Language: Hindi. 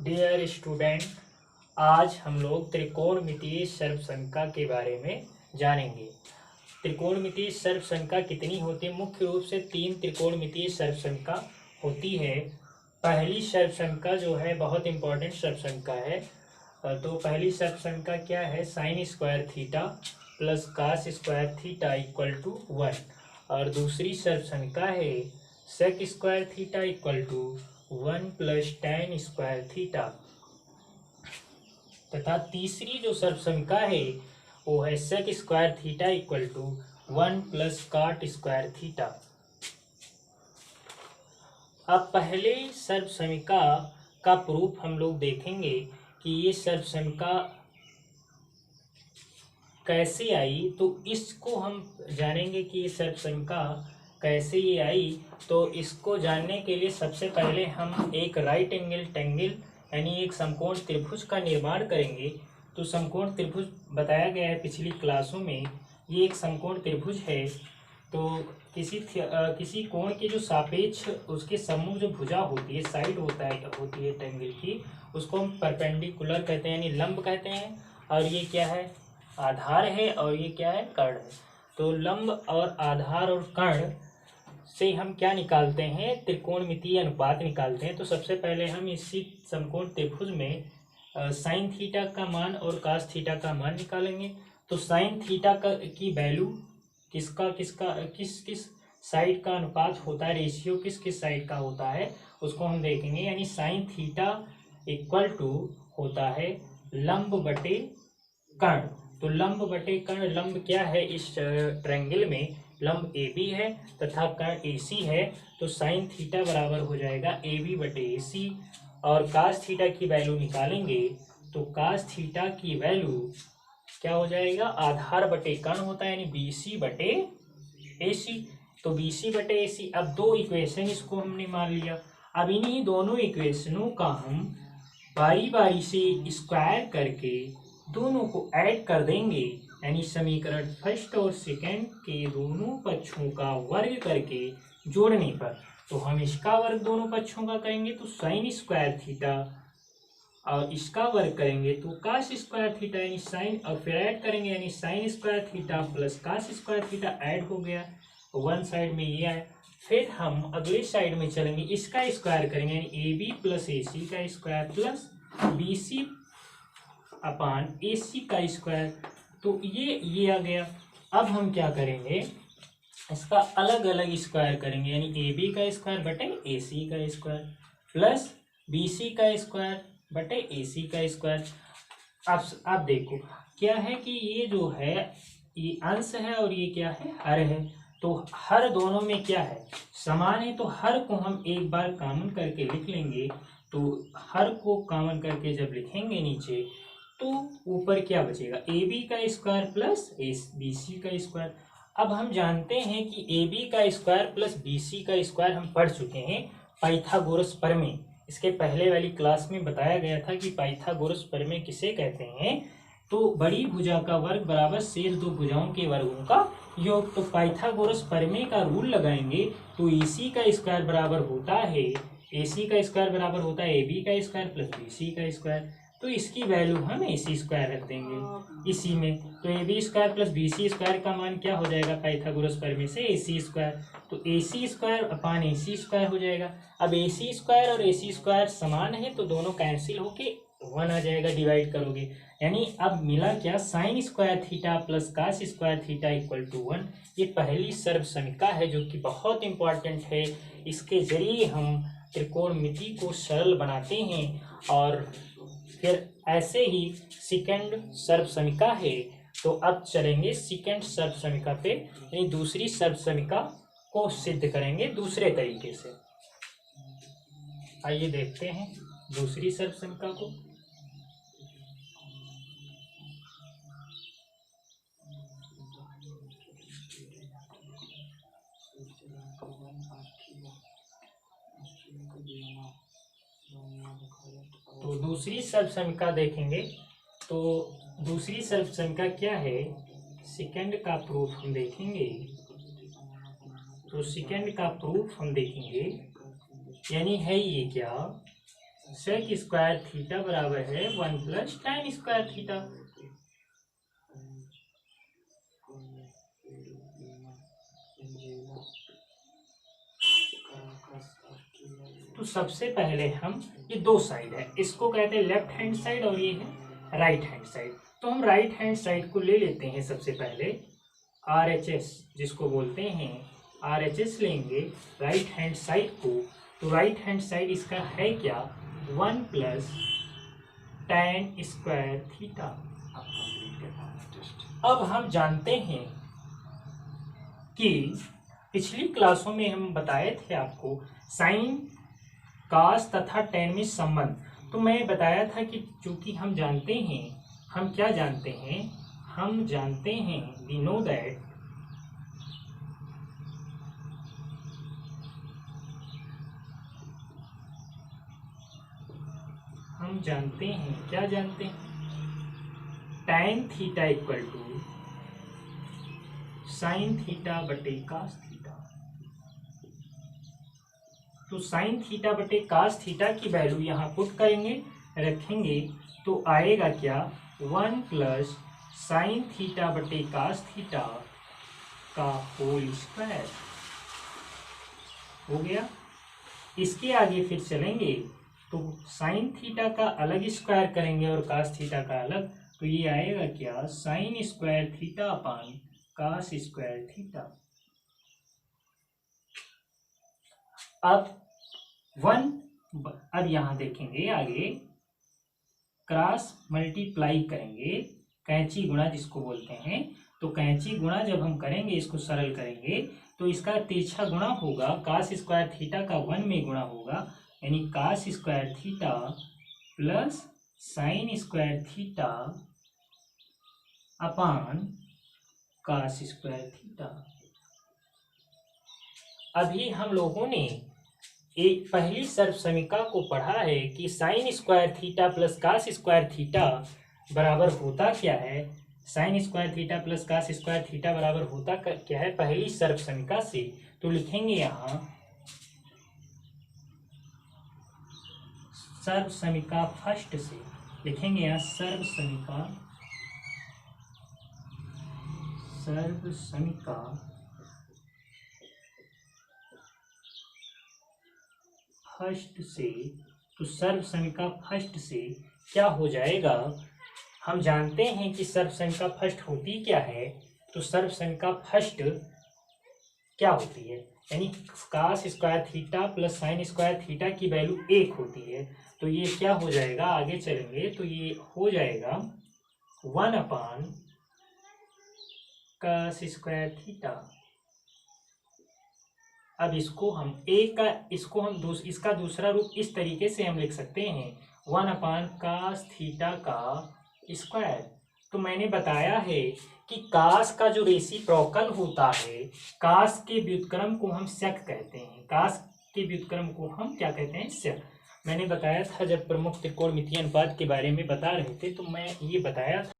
डियर स्टूडेंट, आज हम लोग त्रिकोणमितीय सर्वसंख्या के बारे में जानेंगे। त्रिकोणमितीय सर्वसंख्या कितनी होती है? मुख्य रूप से 3 त्रिकोणमितीय सर्वसंख्या होती है। पहली सर्वसंख्या जो है बहुत इंपॉर्टेंट सर्वसंख्या है। तो पहली सर्वसंख्या क्या है? Sine square theta plus cos square theta equal to 1। और दूसरी सर्वसंख्या है sec square theta equal to 1 plus tan square theta. तथा तीसरी जो सर्वसंख्या है वो है sec square theta equal to 1 plus cot square theta. अब पहले सर्वसंख्या का प्रूफ हम लोग देखेंगे कि ये सर्वसंख्या कैसे आई। तो इसको हम जानेंगे कि ये सर्वसंख्या कैसे ये आई। तो इसको जानने के लिए सबसे पहले हम एक राइट एंगल ट्रायंगल यानी एक समकोण त्रिभुज का निर्माण करेंगे। तो समकोण त्रिभुज बताया गया है पिछली क्लासों में। ये एक समकोण त्रिभुज है। तो किसी कोण के जो सापेक्ष उसके सम्मुख जो भुजा होती है, साइड होती है ट्रायंगल की, उसको हम परपेंडिकुलर कहते हैं यानी लंब कहते हैं। और ये क्या है? आधार है। और ये क्या है? कर्ण है। तो लंब और आधार और कर्ण से हम क्या निकालते हैं? त्रिकोणमितीय अनुपात निकालते हैं। तो सबसे पहले हम इसी समकोण त्रिभुज में साइन थीटा का मान और कास थीटा का मान निकालेंगे। तो साइन थीटा की वैल्यू किस किस साइड का अनुपात होता है, रेशियो किस किस साइड का होता है उसको हम देखेंगे। यानी साइन थीटा इक्वल टू होता है लंब बटे कर्ण। तो लंब बटे कर्ण, लंब क्या है इस ट्रायंगल में? लंब ए बी है तथा कर्ण ए सी है। तो साइन थीटा बराबर हो जाएगा ए बी बटे ए सी। और कास थीटा की वैल्यू निकालेंगे तो कास थीटा की वैल्यू क्या हो जाएगा? आधार बटे कर्ण होता है यानी बी सी बटे ए सी। तो बी सी बटे ए सी। अब दो इक्वेशन इसको हमने मान लिया। अब इन्हीं दोनों इक्वेशनों का हम बारी बारी से स्क्वायर करके दोनों को ऐड कर देंगे। यानी समीकरण फर्स्ट और सेकंड के दोनों पक्षों का वर्ग करके जोड़ने पर, तो हम इसका वर्ग दोनों पक्षों का करेंगे तो साइन स्क्वायर थीटा, और इसका वर्ग करेंगे तो कास स्क्वायर थीटा यानी साइन, और फिर ऐड करेंगे यानी sine square theta plus cos square theta add हो गया। वन साइड में ये आए। फिर हम अगले साइड में चलेंगे, इसका स्क्वायर करेंगे यानी ए बी प्लस ए सी का स्क्वायर प्लस बी सी अपान ए सी का स्क्वायर। तो ये आ गया। अब हम क्या करेंगे? इसका अलग अलग स्क्वायर करेंगे यानी ए बी का स्क्वायर बटे ए सी का स्क्वायर प्लस बी सी का स्क्वायर बटे ए सी का स्क्वायर। अब देखो क्या है कि ये जो है ये अंश है और ये क्या है? हर है। तो हर दोनों में क्या है? समान है। तो हर को हम एक बार कॉमन करके लिख लेंगे। तो हर को कॉमन करके जब लिखेंगे नीचे तो ऊपर क्या बचेगा? ए बी का स्क्वायर प्लस बी सी का स्क्वायर। अब हम जानते हैं कि ए बी का स्क्वायर प्लस बी सी का स्क्वायर हम पढ़ चुके हैं पाइथागोरस प्रमेय। इसके पहले वाली क्लास में बताया गया था कि पाइथागोरस प्रमेय किसे कहते हैं। तो बड़ी भुजा का वर्ग बराबर शेष दो भुजाओं के वर्गों का योग। तो पाइथागोरस प्रमेय का रूल लगाएंगे तो ए सी का स्क्वायर बराबर होता है, ए सी का स्क्वायर बराबर होता है ए बी का स्क्वायर प्लस बी सी का स्क्वायर। तो इसकी वैल्यू हम ए सी स्क्वायर रख देंगे इसी में। तो A B square plus B C square का मान क्या हो जाएगा पाइथागोरस प्रमेय से? A C square. तो A C square upon A C square हो जाएगा। अब ए सी स्क्वायर और ए सी स्क्वायर समान है तो दोनों कैंसिल होके 1 आ जाएगा, डिवाइड करोगे। यानी अब मिला क्या? Sine square theta plus cos square theta equal to 1। ये पहली सर्वसंख्या है जो कि बहुत इंपॉर्टेंट है। इसके जरिए हम त्रिकोणमिति को सरल बनाते हैं। और फिर ऐसे ही सेकंड सर्वसंख्या है। तो अब चलेंगे सेकंड सर्वसंख्या पे, यानी दूसरी सर्वसंख्या को सिद्ध करेंगे दूसरे तरीके से। आइए देखते हैं दूसरी सर्वसंख्या को। तो दूसरी सर्वसंख्या देखेंगे। तो दूसरी सर्वसंख्या क्या है? सेकंड का प्रूफ हम देखेंगे। तो सेकंड का प्रूफ हम देखेंगे यानी है ये क्या? सेक स्क्वायर थीटा बराबर है 1 प्लस tan स्क्वायर थीटा। तो सबसे पहले हम, ये दो साइड है, इसको कहते हैं लेफ्ट हैंड साइड और ये है राइट हैंड साइड। तो हम राइट हैंड साइड को ले लेते हैं सबसे पहले, RHS जिसको बोलते हैं, RHS लेंगे राइट हैंड साइड को। तो राइट हैंड साइड इसका है क्या, 1 प्लस tan स्क्वायर थीटा। अब हम जानते हैं कि पिछली क्लासों में हम बताए थे आपको साइन, कास तथा tan में संबंध। तो मैं बताया था कि चूंकि हम जानते हैं, हम क्या जानते हैं, हम जानते हैं, वी नो दैट हम जानते हैं, क्या जानते हैं, tan theta equal to sine theta बटे कास थीटा। तो साइन थीटा बटे कास थीटा की वैल्यू यहाँ पुट करेंगे, रखेंगे, तो आएगा क्या, 1 प्लस साइन थीटा बटे कास थीटा का होल स्क्वायर हो गया। इसके आगे फिर चलेंगे तो साइन थीटा का अलग स्क्वायर करेंगे और कास थीटा का अलग, तो ये आएगा क्या, sine square theta upon cos square theta. अब अब यहां देखेंगे आगे, क्रॉस मल्टीप्लाई करेंगे, कैंची गुणा जिसको बोलते हैं। तो कैंची गुणा जब हम करेंगे, इसको सरल करेंगे, तो इसका तिरछा गुणा होगा, कास स्क्वायर थीटा का 1 में गुणा होगा, यानी cos square theta plus sine square theta upon cos square theta. अभी हम लोगों ने एक पहली सर्वसमीका को पढ़ा है कि sine square theta plus cos square theta बराबर होता क्या है, sine square theta plus cos square theta बराबर होता क्या है पहली सर्वसमीका से। तो लिखेंगे यहाँ सर्वसमीका फर्स्ट से, लिखेंगे यहाँ सर्वसमीका फर्स्ट से। तो सर्वसमीका फर्स्ट से क्या हो जाएगा, हम जानते हैं कि सर्वसमीका फर्स्ट होती क्या है। तो सर्वसमीका फर्स्ट क्या होती है, यानी cos square theta plus sine square theta की वैल्यू 1 होती है। तो ये क्या हो जाएगा, आगे चलेंगे तो ये हो जाएगा 1 अपान कास स्क्वायर थीटा। अब इसको हम इसका दूसरा रूप इस तरीके से हम लिख सकते हैं, 1 अपान कास थीटा का स्क्वायर। तो मैंने बताया है कि कास का जो रेसिप्रोकल होता है, कास के व्युत्क्रम को हम सेक कहते हैं, कास के व्युत्क्रम को हम क्या कहते हैं, सेक। मैंने बताया था जब प्रमुख त्रिकोणमितीय अनुपात के बारे में बता रहे थे, तो मैं ये बताया था।